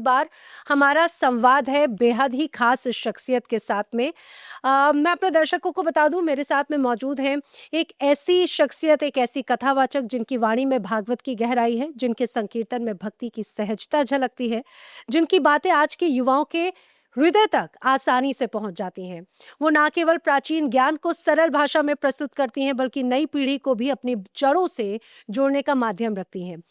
बार हमारा संवाद है बेहद ही खास शख्सियत के साथ में। मैं अपने दर्शकों को बता दूं, मेरे साथ में मौजूद हैं एक ऐसी शख्सियत, एक ऐसी कथावाचक जिनकी वाणी में भागवत की गहराई है, जिनके संकीर्तन में भक्ति की सहजता झलकती है, जिनकी बातें आज के युवाओं के हृदय तक आसानी से पहुंच जाती हैं। वो ना केवल प्राचीन ज्ञान को सरल भाषा में प्रस्तुत करती हैं, बल्कि नई पीढ़ी को भी अपनी जड़ों से जोड़ने का माध्यम रखती हैं।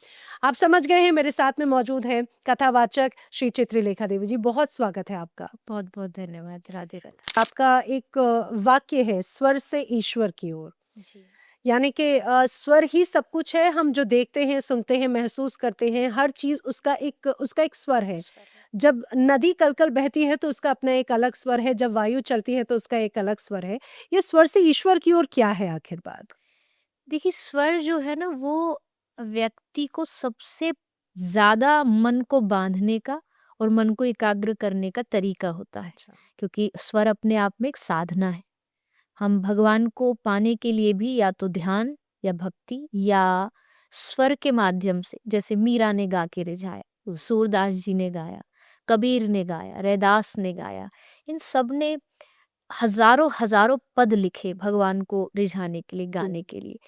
आप समझ गए हैं, मेरे साथ में मौजूद है कथावाचक श्री चित्रलेखा देवी जी। बहुत स्वागत है आपका। बहुत बहुत धन्यवाद। राधे राधे। आपका एक वाक्य है, स्वर से ईश्वर की ओर। जी। यानी कि स्वर ही सब कुछ है। हम जो देखते हैं, सुनते हैं, महसूस करते हैं, हर चीज उसका एक स्वर है। ईश्वर है। जब नदी कलकल बहती है तो उसका अपना एक अलग स्वर है, जब वायु चलती है तो उसका एक अलग स्वर है। ये स्वर से ईश्वर की ओर क्या है आखिर बात? देखिए, स्वर जो है ना वो व्यक्ति को सबसे ज्यादा मन को बांधने का और मन को एकाग्र करने का तरीका होता है। अच्छा। क्योंकि स्वर अपने आप में एक साधना है। हम भगवान को पाने के लिए भी या तो ध्यान या भक्ति या स्वर के माध्यम से, जैसे मीरा ने गा के रिझाया, सूरदास जी ने गाया, कबीर ने गाया, रैदास ने गाया, इन सब ने हजारों हजारों पद लिखे भगवान को रिझाने के लिए, गाने के लिए।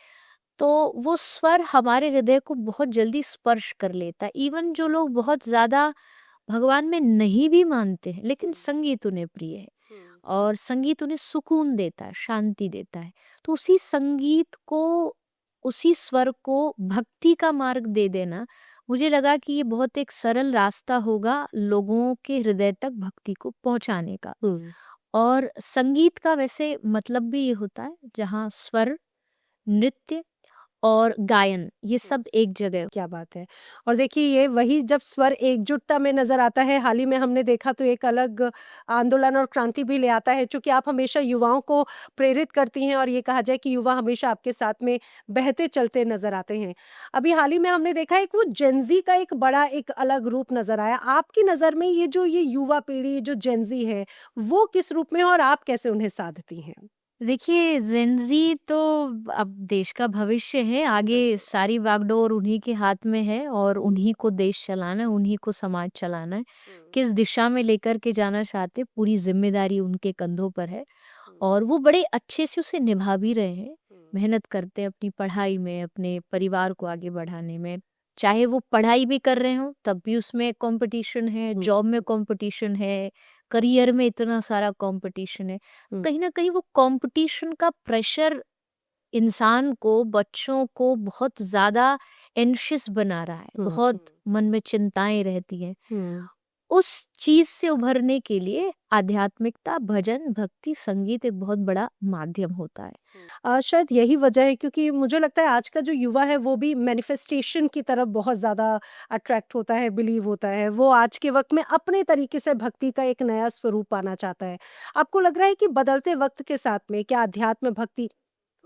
तो वो स्वर हमारे हृदय को बहुत जल्दी स्पर्श कर लेता है। इवन जो लोग बहुत ज्यादा भगवान में नहीं भी मानते हैं, लेकिन संगीत उन्हें प्रिय है और संगीत उन्हें सुकून देता है, शांति देता है, तो उसी संगीत को, उसी स्वर को भक्ति का मार्ग दे देना, मुझे लगा कि ये बहुत एक सरल रास्ता होगा लोगों के हृदय तक भक्ति को पहुंचाने का। और संगीत का वैसे मतलब भी ये होता है जहाँ स्वर, नृत्य और गायन ये सब एक जगह। क्या बात है। और देखिए, ये वही जब स्वर एकजुटता में नज़र आता है, हाल ही में हमने देखा तो एक अलग आंदोलन और क्रांति भी ले आता है। चूँकि आप हमेशा युवाओं को प्रेरित करती हैं और ये कहा जाए कि युवा हमेशा आपके साथ में बहते चलते नज़र आते हैं। अभी हाल ही में हमने देखा एक वो जेन ज़ी का एक बड़ा एक अलग रूप नज़र आया। आपकी नज़र में ये युवा पीढ़ी जो जेन ज़ी है, वो किस रूप में है और आप कैसे उन्हें साधती हैं? देखिए, जेनजी तो अब देश का भविष्य है। आगे बिल्कुल। सारी बागडोर उन्हीं के हाथ में है और उन्हीं को देश चलाना है, उन्हीं को समाज चलाना है। किस दिशा में लेकर के जाना चाहते, पूरी जिम्मेदारी उनके कंधों पर है और वो बड़े अच्छे से उसे निभा भी रहे हैं। मेहनत करते हैं अपनी पढ़ाई में, अपने परिवार को आगे बढ़ाने में। चाहे वो पढ़ाई भी कर रहे हो तब भी उसमें कंपटीशन है, हुँ, जॉब में कंपटीशन है, करियर में इतना सारा कंपटीशन है। हुँ, कहीं ना कहीं वो कंपटीशन का प्रेशर इंसान को, बच्चों को बहुत ज्यादा एंशियस बना रहा है, हुँ, बहुत मन में चिंताएं रहती हैं। हुँ। उस चीज से उभरने के लिए आध्यात्मिकता, भजन, भक्ति, संगीत एक बहुत बड़ा माध्यम होता है। शायद यही वजह है, क्योंकि मुझे लगता है आज का जो युवा है वो भी मैनिफेस्टेशन की तरफ बहुत ज़्यादा अट्रैक्ट होता है, बिलीव होता है। वो आज के वक़्त में अपने तरीके से भक्ति का एक नया स्वरूप पाना चाहता है। आपको लग रहा है कि बदलते वक़्त के साथ में क्या अध्यात्म, भक्ति,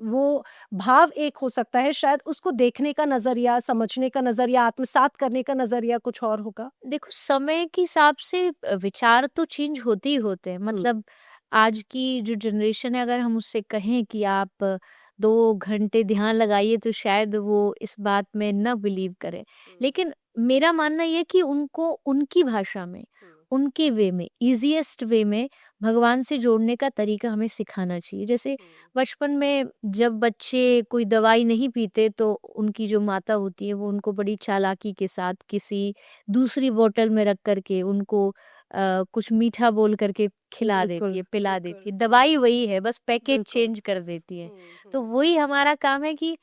वो भाव एक हो सकता है, शायद उसको देखने का नज़रिया, समझने का नज़रिया, आत्मसात करने का नज़रिया कुछ और होगा? देखो, समय के हिसाब से विचार तो चेंज होते ही होते हैं। हुँ, मतलब आज की जो जनरेशन है, अगर हम उससे कहें कि आप 2 घंटे ध्यान लगाइए तो शायद वो इस बात में न बिलीव करें। लेकिन मेरा मानना ये कि उनको उनकी भाषा में, उनके वे में, इजीएस्ट वे में भगवान से जोड़ने का तरीका हमें सिखाना चाहिए। जैसे बचपन में जब बच्चे कोई दवाई नहीं पीते तो उनकी जो माता होती है वो उनको बड़ी चालाकी के साथ किसी दूसरी बोतल में रख करके उनको कुछ मीठा बोल करके खिला देती बिल्कुल, है, पिला बिल्कुल। देती है। दवाई वही है, बस पैकेज बिल्कुल। चेंज कर देती है। तो वही हमारा काम है कि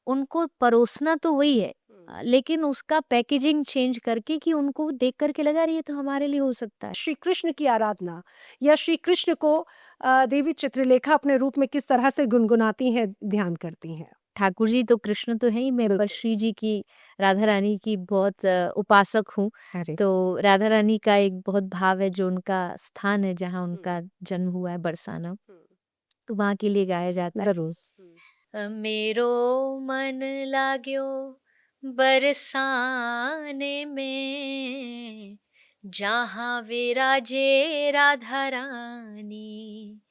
उनको परोसना तो वही है, लेकिन उसका पैकेजिंग चेंज करके कि उनको देख करके लगा रही है तो हमारे लिए हो सकता है। श्री कृष्ण की आराधना या श्री कृष्ण को देवी चित्रलेखा अपने रूप में किस तरह से गुनगुनाती हैं, ध्यान करती हैं? ठाकुर जी तो कृष्ण तो है ही, मैं पर बिल्कुल। श्री जी की, राधा रानी की बहुत उपासक हूँ। अरे! तो राधा रानी का एक बहुत भाव है, जो उनका स्थान है जहाँ उनका जन्म हुआ है, बरसाना, तो वहाँ के लिए गाया जाता है। ज़रूर। मेरो मन लाग्यो बरसाने में, जहाँ विराजे राधा रानी।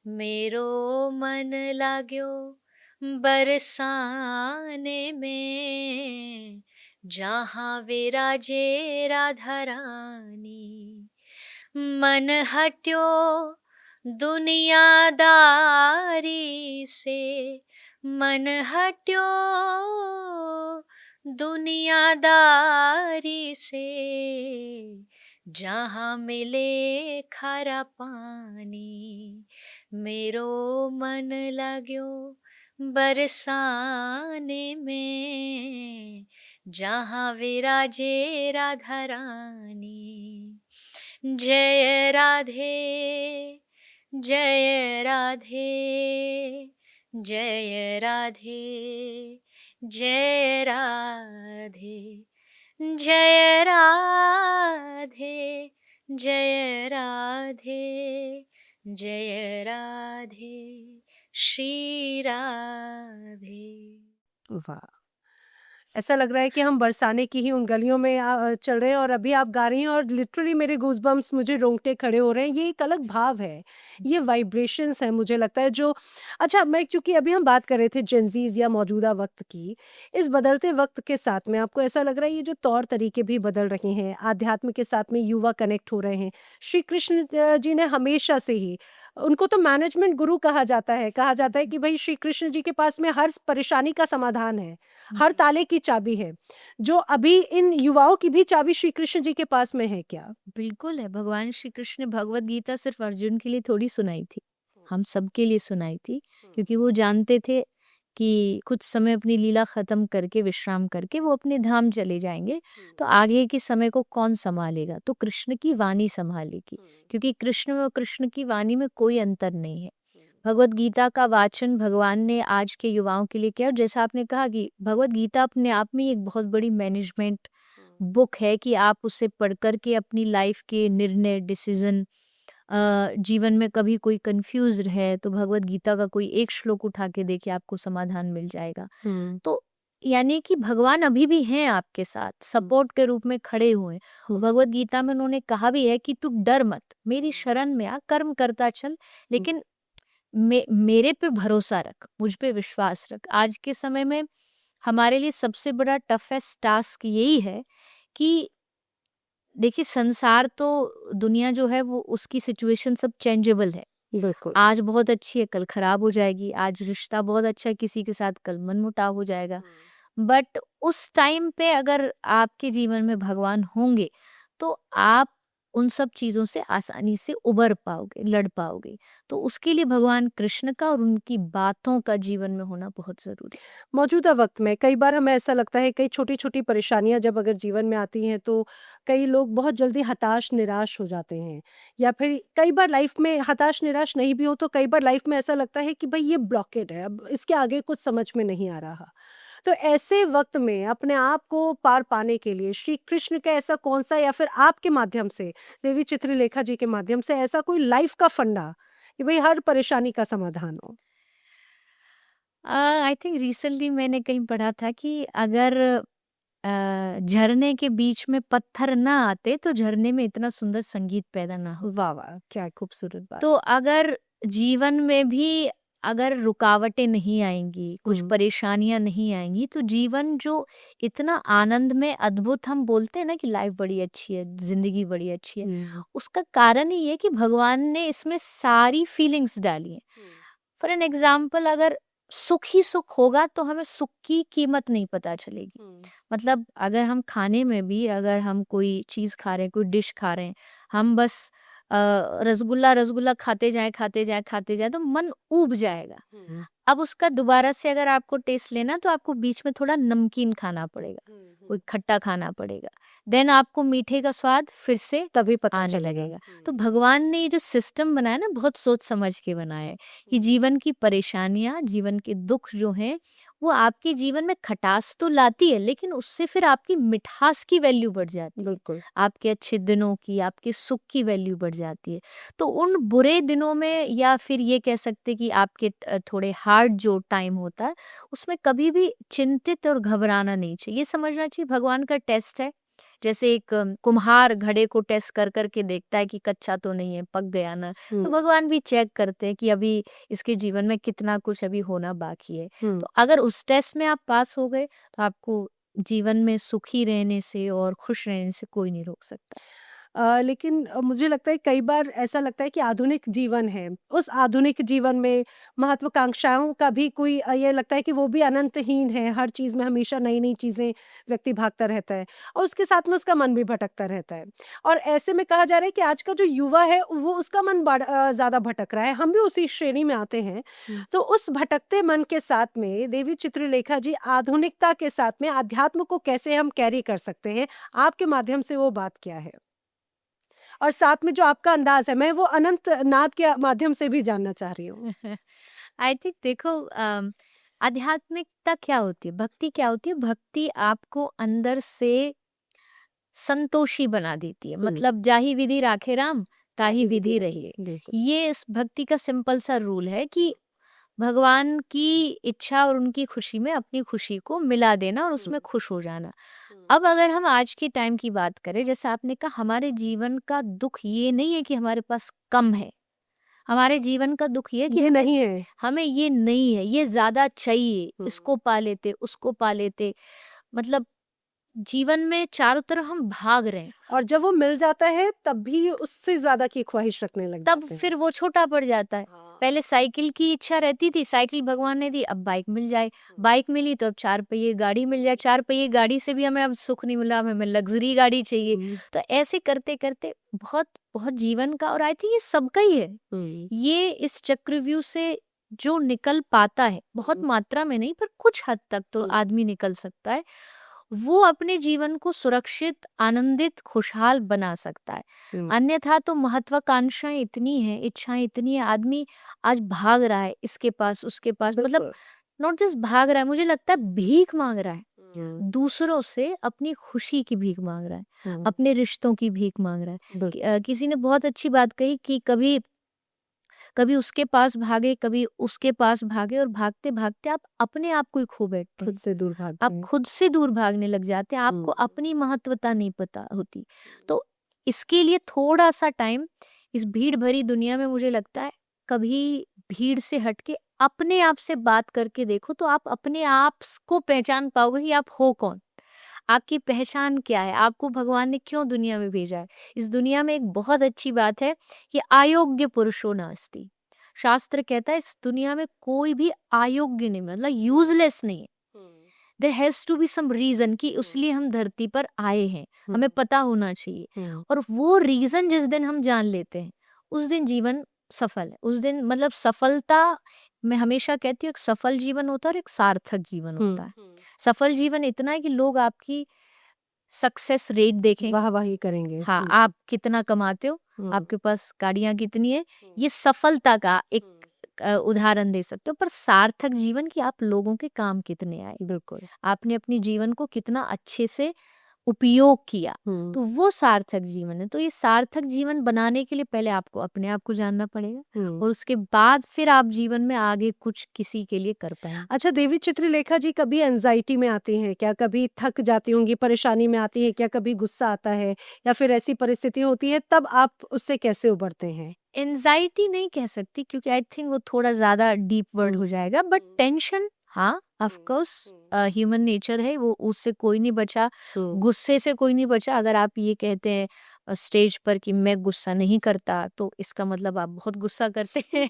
मेरो मन लाग्यो बरसाने में, जहाँ विराजे राधा रानी। मन हट्यो दुनियादारी से, मन हट्यो दुनियादारी से, जहाँ मिले खारा पानी, मेरो मन लाग्यो बरसाने में, जहाँ विराजे राधा रानी। जय राधे, जय राधे, जय राधे, जय राधे, जय राधे, जय राधे, जय राधे, श्री राधे। वाह! ऐसा लग रहा है कि हम बरसाने की ही उन गलियों में चल रहे हैं और अभी आप गा रही हैं और लिटरली मेरे गूज़बम्प्स, मुझे रोंगटे खड़े हो रहे हैं। ये एक अलग भाव है, ये जी। वाइब्रेशंस हैं मुझे लगता है जो अच्छा मैं चूँकि अभी हम बात कर रहे थे जेन ज़ीज़ या मौजूदा वक़्त की, इस बदलते वक़्त के साथ में आपको ऐसा लग रहा है ये जो तौर-तरीके भी बदल रहे हैं, आध्यात्म के साथ में युवा कनेक्ट हो रहे हैं। श्री कृष्ण जी ने हमेशा से ही उनको तो मैनेजमेंट गुरु कहा जाता है कि भई श्री कृष्ण जी के पास में हर परेशानी का समाधान है, हर जी। ताले की चाबी है। जो अभी इन युवाओं की भी चाबी श्री कृष्ण जी के पास में है क्या? बिल्कुल है। भगवान श्री कृष्ण ने भगवत गीता सिर्फ अर्जुन के लिए थोड़ी सुनाई थी, हम सबके लिए सुनाई थी, क्योंकि वो जानते थे कि कुछ समय अपनी लीला खत्म करके विश्राम करके वो अपने धाम चले जाएंगे, तो आगे के समय को कौन संभालेगा? तो कृष्ण की वाणी संभालेगी, क्योंकि कृष्ण में और कृष्ण की वाणी में कोई अंतर नहीं है। भगवत गीता का वाचन भगवान ने आज के युवाओं के लिए किया, और जैसा आपने कहा कि भगवत गीता अपने आप में एक बहुत बड़ी मैनेजमेंट बुक है कि आप उसे पढ़ कर के अपनी लाइफ के निर्णय, डिसीजन, जीवन में कभी कोई कंफ्यूज है तो भगवत गीता का कोई एक श्लोक उठा के देखिए, आपको समाधान मिल जाएगा। हुँ, तो यानी कि भगवान अभी भी हैं आपके साथ, सपोर्ट के रूप में खड़े हुए हैं। और भगवत गीता में उन्होंने कहा भी है कि तू डर मत, मेरी शरण में आ, कर्म करता चल, लेकिन मेरे पे भरोसा रख, मुझ पे विश्वास रख। आज के समय में हमारे लिए सबसे बड़ा टफेस्ट टास्क यही है कि देखिए, संसार तो, दुनिया जो है वो, उसकी सिचुएशन सब चेंजेबल है। बिल्कुल। आज बहुत अच्छी है, कल खराब हो जाएगी। आज रिश्ता बहुत अच्छा है किसी के साथ, कल मनमुटाव हो जाएगा। बट उस टाइम पे अगर आपके जीवन में भगवान होंगे, तो आप उन सब चीज़ों से आसानी से उबर पाओगे, लड़ पाओगे। तो उसके लिए भगवान कृष्ण का और उनकी बातों का जीवन में होना बहुत ज़रूरी है। मौजूदा वक़्त में कई बार हमें ऐसा लगता है कई छोटी-छोटी परेशानियाँ जब अगर जीवन में आती हैं तो कई लोग बहुत जल्दी हताश निराश हो जाते हैं या फिर कई बार लाइफ़ में हताश निराश नहीं भी हो तो कई बार लाइफ़ में ऐसा लगता है कि भई ये ब्लॉकेड है, अब इसके आगे कुछ समझ में नहीं आ रहा। तो ऐसे वक़्त में अपने आप को पार पाने के लिए श्री कृष्ण का ऐसा कौन-सा या फिर आपके माध्यम से, देवी चित्रलेखा जी के माध्यम से ऐसा कोई लाइफ़ का फंडा कि भई हर परेशानी का समाधान हो? आई थिंक रिसेंटली मैंने कहीं पढ़ा था कि अगर झरने के बीच में पत्थर ना आते तो झरने में इतना सुंदर संगीत पैदा ना हो। वाह, वाह! क्या खूबसूरत बात। तो अगर जीवन में भी अगर रुकावटें नहीं आएंगी, कुछ हुँ, परेशानियां नहीं आएंगी, तो जीवन जो इतना आनंद में अद्भुत, हम बोलते हैं ना कि लाइफ बड़ी अच्छी है, जिंदगी बड़ी अच्छी है, हुँ, उसका कारण ही है कि भगवान ने इसमें सारी फीलिंग्स डाली हैं। फॉर एन एग्जाम्पल, अगर सुख ही सुख होगा तो हमें सुख की कीमत नहीं पता चलेगी। हुँ, मतलब अगर हम खाने में भी, अगर हम कोई चीज़ खा रहे हैं, कोई डिश खा रहे हैं, हम बस रसगुल्ला रसगुल्ला खाते जाएँ, खाते जाएँ, खाते जाएँ तो मन ऊब जाएगा। हुँ, अब उसका दोबारा से अगर आपको टेस्ट लेना तो आपको बीच में थोड़ा नमकीन खाना पड़ेगा, हुँ, कोई हुँ। खट्टा खाना पड़ेगा। देन आपको मीठे का स्वाद फिर से तभी पता आने चलेगा। लगेगा। तो हुँ, भगवान ने ये जो सिस्टम बनाया ना, बहुत सोच समझ के बनाया है कि हुँ, जीवन की परेशानियाँ, जीवन के दुख जो हैं, वो आपके जीवन में खटास तो लाती है, लेकिन उससे फिर आपकी मिठास की वैल्यू बढ़ जाती है। बिल्कुल। आपके अच्छे दिनों की, आपके सुख की वैल्यू बढ़ जाती है। तो उन बुरे दिनों में, या फिर ये कह सकते कि आपके थोड़े हार्ड जो टाइम होता है, उसमें कभी भी चिंतित और घबराना नहीं चाहिए। ये समझना चाहिए भगवान का टेस्ट है। जैसे एक कुम्हार घड़े को टेस्ट कर कर के देखता है कि कच्चा तो नहीं है, पक गया ना। हुँ, तो भगवान भी चेक करते हैं कि अभी इसके जीवन में कितना कुछ अभी होना बाकी है। हुँ, तो अगर उस टेस्ट में आप पास हो गए तो आपको जीवन में सुखी रहने से और खुश रहने से कोई नहीं रोक सकता। लेकिन मुझे लगता है कई बार ऐसा लगता है कि आधुनिक जीवन है, उस आधुनिक जीवन में महत्वाकांक्षाओं का भी कोई ये लगता है कि वो भी अनंतहीन है, हर चीज़ में हमेशा नई-नई चीज़ें व्यक्ति भागता रहता है और उसके साथ में उसका मन भी भटकता रहता है। और ऐसे में कहा जा रहा है कि आज का जो युवा है वो उसका मन ज़्यादा भटक रहा है, हम भी उसी श्रेणी में आते हैं। तो उस भटकते मन के साथ में देवी चित्रलेखा जी आधुनिकता के साथ में अध्यात्म को कैसे हम कैरी कर सकते हैं? आपके माध्यम से वो बात क्या है? और साथ में जो आपका अंदाज़ है, मैं वो अनंत नाद के माध्यम से भी जानना चाह रही हूँ। आई थिंक देखो आध्यात्मिकता क्या होती है, भक्ति क्या होती है? भक्ति आपको अंदर से संतोषी बना देती है। हुँ। मतलब जाहि विधि राखे राम ताहि विधि विधि रही, रहिए। बिल्कुल। ये इस भक्ति का सिंपल सा रूल है कि भगवान की इच्छा और उनकी खुशी में अपनी खुशी को मिला देना और उसमें खुश हो जाना। अब अगर हम आज के टाइम की बात करें, जैसे आपने कहा, हमारे जीवन का दुख ये नहीं है कि हमारे पास कम है, हमारे जीवन का दुख ये है कि ये हमें नहीं है। हमें ये नहीं है, ये ज्यादा चाहिए, हुँ। इसको पा लेते उसको पा लेते। मतलब जीवन में चारों तरफ हम भाग रहे हैं, और जब वो मिल जाता है तब भी उससे ज़्यादा की ख्वाहिश रखने लग तब जाते हैं। फिर वो छोटा पड़ जाता है। हाँ। पहले साइकिल की इच्छा रहती थी, साइकिल भगवान ने दी, अब बाइक मिल जाए, बाइक मिली तो अब 4 पहिए गाड़ी मिल जाए, 4 पहिए गाड़ी से भी हमें अब सुख नहीं मिला, हमें लग्ज़री गाड़ी चाहिए। हुँ, तो ऐसे करते-करते बहुत बहुत जीवन का, और आई थिंक ये सबका ही है। हुँ, ये इस चक्रव्यूह से जो निकल पाता है, बहुत हुँ, मात्रा में नहीं पर कुछ हद तक तो हुँ, आदमी निकल सकता है, वो अपने जीवन को सुरक्षित, आनंदित, खुशहाल बना सकता है। हुँ, अन्यथा तो महत्वाकांक्षाएँ इतनी हैं, इच्छाएँ इतनी हैं, आदमी आज भाग रहा है इसके पास, उसके पास, मतलब बिल्कुल। नॉट जस्ट भाग रहा है, मुझे लगता है भीख माँग रहा है। हुँ, दूसरों से अपनी खुशी की भीख माँग रहा है, हुँ, अपने रिश्तों की भीख माँग रहा है। बिल्कुल। किसी ने बहुत अच्छी बात कही कि कभी कभी उसके पास भागे, कभी उसके पास भागे, और भागते-भागते आप अपने आप को ही खो बैठते खुद हैं। से दूर भागते आप हैं। खुद से दूर भागने लग जाते हैं, हुँ, आपको अपनी महत्वता नहीं पता होती। तो इसके लिए थोड़ा-सा टाइम इस भीड़ भरी दुनिया में, मुझे लगता है, कभी भीड़ से हट के अपने आप से बात करके देखो, तो आप अपने आप को पहचान पाओगे कि आप हो कौन? आपकी पहचान क्या है? आपको भगवान ने क्यों दुनिया में भेजा है? इस दुनिया में एक बहुत अच्छी बात है कि अयोग्य पुरुषो नास्ति। शास्त्र कहता है इस दुनिया में कोई भी अयोग्य नहीं, मतलब यूज़लेस नहीं है। हुँ, there has to be some reason कि इसलिए हम धरती पर आए हैं, हुँ, हमें पता होना चाहिए। हुँ, और वो रीज़न जिस दिन हम जान लेते हैं, उस दिन जीवन सफल है। उस दिन, मतलब सफलता, मैं हमेशा कहती हूँ, एक सफल जीवन होता है और एक सार्थक जीवन हुँ, होता है। सफल जीवन इतना है कि लोग आपकी सक्सेस रेट देखेंगे। वाह-वाही करेंगे। हाँ, हुँ, आप कितना कमाते हो, हुँ, आपके पास गाड़ियाँ कितनी है, हुँ, ये सफलता का एक हुँ, उदाहरण दे सकते हो। पर सार्थक जीवन कि आप लोगों के काम कितने आए, बिल्कुल। आपने अपने जीवन को कितना अच्छे से उपयोग किया, हुँ, तो वो सार्थक जीवन है। तो ये सार्थक जीवन बनाने के लिए पहले आपको अपने आप को जानना पड़ेगा, हुँ। और उसके बाद फिर आप जीवन में आगे कुछ किसी के लिए कर पाएँगे। अच्छा, देवी चित्रलेखा जी कभी एंग्ज़ायटी में आती हैं क्या? कभी थक जाती होंगी, परेशानी में आती हैं क्या? कभी गुस्सा आता है या फिर ऐसी परिस्थिति होती है तब आप उससे कैसे उभरते हैं? एंजाइटी नहीं कह सकती, क्योंकि आई थिंक वो थोड़ा ज़्यादा डीप वर्ड हुँ, हो जाएगा, बट हुँ, टेंशन, हाँ, of hmm, course, hmm, human nature है वो, उससे कोई नहीं बचा, हुँ, गुस्से से कोई नहीं बचा। अगर आप ये कहते हैं स्टेज पर कि मैं गुस्सा नहीं करता, तो इसका मतलब आप बहुत गुस्सा करते हैं।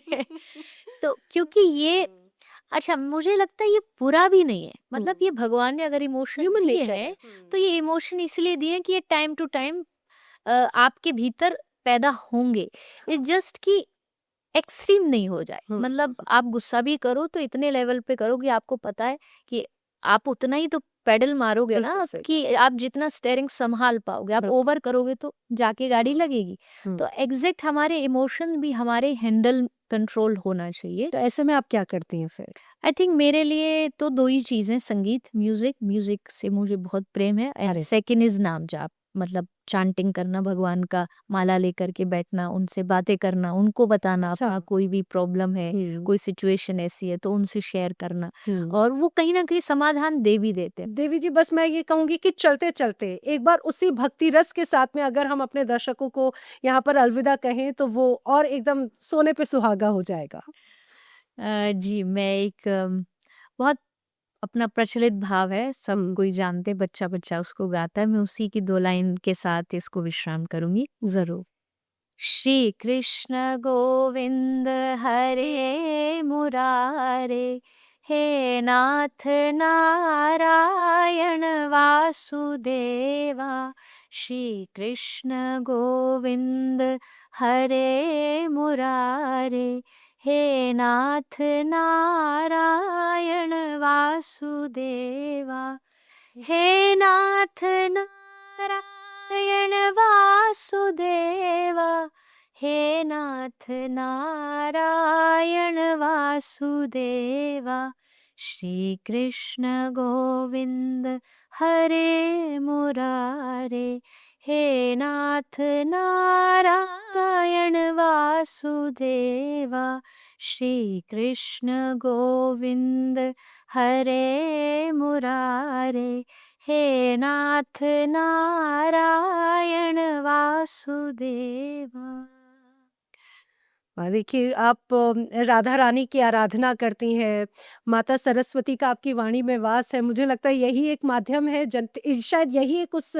तो क्योंकि ये, हुँ, अच्छा, मुझे लगता है ये बुरा भी नहीं है, मतलब हुँ, ये भगवान ने अगर इमोशन ह्यूमन दिए नेचर है। हैं, हुँ, तो ये इमोशन इसलिए दिए हैं कि ये टाइम टू टाइम आपके भीतर पैदा होंगे। इट्स जस्ट कि एक्सट्रीम नहीं हो जाए, हुँ, मतलब आप गुस्सा भी करो तो इतने लेवल पे करो कि आपको पता है कि आप उतना ही तो पेडल मारोगे बिल्कुल ना, सही कि बात। आप जितना स्टेयरिंग संभाल पाओगे। आप बिल्कुल। ओवर करोगे तो जाके गाड़ी हुँ, लगेगी। हुँ। तो एग्जैक्ट हमारे इमोशन भी हमारे हैंडल कंट्रोल होना चाहिए। तो ऐसे में आप क्या करती हैं फिर? आई थिंक मेरे लिए तो दो ही चीज़ें, संगीत, म्यूजिक, म्यूजिक से मुझे बहुत प्रेम है, एंड अरे! सेकंड इज नाम जाप, मतलब चांटिंग करना, भगवान का माला लेकर के बैठना, उनसे बातें करना, उनको बताना अच्छा। अपना कोई भी प्रॉब्लम है, हुँ, कोई सिचुएशन ऐसी है तो उनसे शेयर करना, हुँ। और वो कहीं ना कहीं समाधान दे भी देते हैं। देवी जी, बस मैं ये कहूँगी कि चलते-चलते एक बार उसी भक्ति रस के साथ में अगर हम अपने दर्शकों को यहाँ पर अलविदा कहें तो वो और एकदम सोने पे सुहागा हो जाएगा। जी, मैं एक बहुत अपना प्रचलित भाव है, सब हुँ, कोई जानते, बच्चा-बच्चा उसको गाता है। मैं उसी की 2 लाइन के साथ इसको विश्राम करूँगी। ज़रूर। श्री कृष्ण गोविंद हरे मुरारे, हे नाथ नारायण वासुदेवा। श्री कृष्ण गोविंद हरे मुरारे, हे नाथ नारायण वासुदेवा। हे नाथ नारायण वासुदेवा, हे नाथ नारायण वासुदेवा। श्री कृष्ण गोविंद हरे मुरारे, हे नाथ नारायण वासुदेवा। श्री कृष्ण गोविंद हरे मुरारे, हे नाथ नारायण वासुदेवा। देखिए आप राधा रानी की आराधना करती हैं, माता सरस्वती का आपकी वाणी में वास है। मुझे लगता है यही एक माध्यम है शायद यही एक उस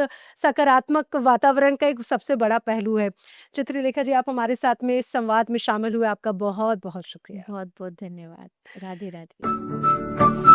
सकारात्मक वातावरण का एक सबसे बड़ा पहलू है। चित्रलेखा जी, आप हमारे साथ में इस संवाद में शामिल हुए, आपका बहुत-बहुत शुक्रिया। बहुत-बहुत धन्यवाद। राधे राधे।